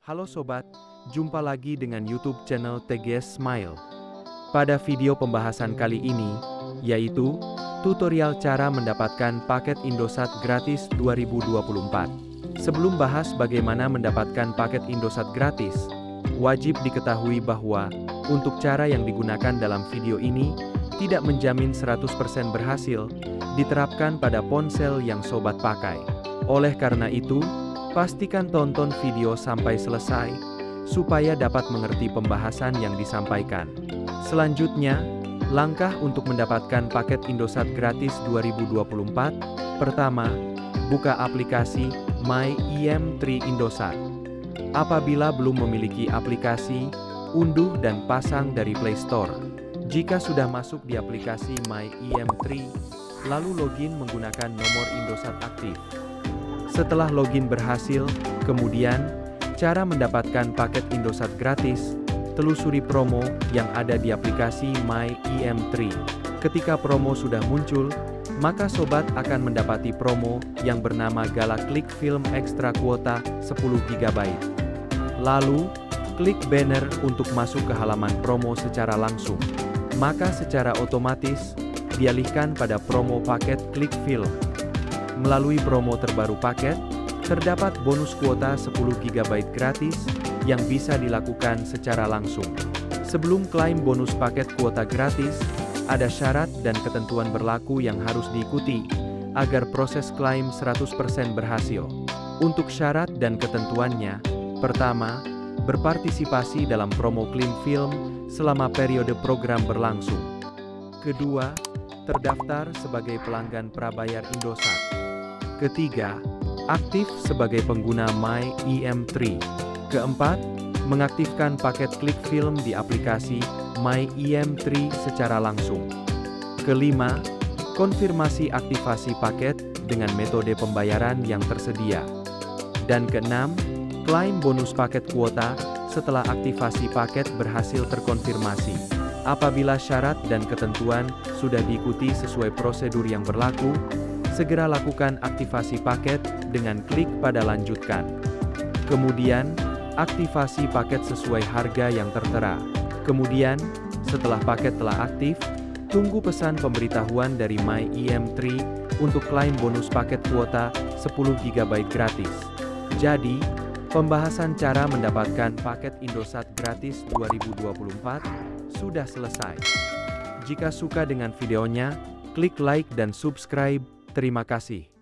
Halo sobat, jumpa lagi dengan YouTube channel TGS Smile. Pada video pembahasan kali ini, yaitu tutorial cara mendapatkan paket Indosat gratis 2024. Sebelum bahas bagaimana mendapatkan paket Indosat gratis, wajib diketahui bahwa untuk cara yang digunakan dalam video ini tidak menjamin 100% berhasil diterapkan pada ponsel yang sobat pakai. Oleh karena itu, pastikan tonton video sampai selesai, supaya dapat mengerti pembahasan yang disampaikan. Selanjutnya, langkah untuk mendapatkan paket Indosat gratis 2024. Pertama, buka aplikasi My IM3 Indosat. Apabila belum memiliki aplikasi, unduh dan pasang dari Play Store. Jika sudah masuk di aplikasi My IM3, lalu login menggunakan nomor Indosat aktif. Setelah login berhasil, kemudian, cara mendapatkan paket Indosat gratis, telusuri promo yang ada di aplikasi My IM3. Ketika promo sudah muncul, maka sobat akan mendapati promo yang bernama Gala Klik Film Extra Kuota 10 GB. Lalu, klik banner untuk masuk ke halaman promo secara langsung. Maka secara otomatis, dialihkan pada promo paket Klik Film. Melalui promo terbaru paket, terdapat bonus kuota 10 GB gratis yang bisa dilakukan secara langsung. Sebelum klaim bonus paket kuota gratis, ada syarat dan ketentuan berlaku yang harus diikuti agar proses klaim 100% berhasil. Untuk syarat dan ketentuannya, pertama, berpartisipasi dalam promo Klik Film selama periode program berlangsung. Kedua, terdaftar sebagai pelanggan prabayar Indosat. Ketiga, aktif sebagai pengguna My IM3. Keempat, mengaktifkan paket Klik Film di aplikasi My IM3 secara langsung. Kelima, konfirmasi aktivasi paket dengan metode pembayaran yang tersedia. Dan keenam, klaim bonus paket kuota setelah aktivasi paket berhasil terkonfirmasi. Apabila syarat dan ketentuan sudah diikuti sesuai prosedur yang berlaku, segera lakukan aktivasi paket dengan klik pada lanjutkan. Kemudian, aktivasi paket sesuai harga yang tertera. Kemudian, setelah paket telah aktif, tunggu pesan pemberitahuan dari My IM3 untuk klaim bonus paket kuota 10 GB gratis. Jadi, pembahasan cara mendapatkan paket Indosat gratis 2024 sudah selesai. Jika suka dengan videonya, klik like dan subscribe. Terima kasih.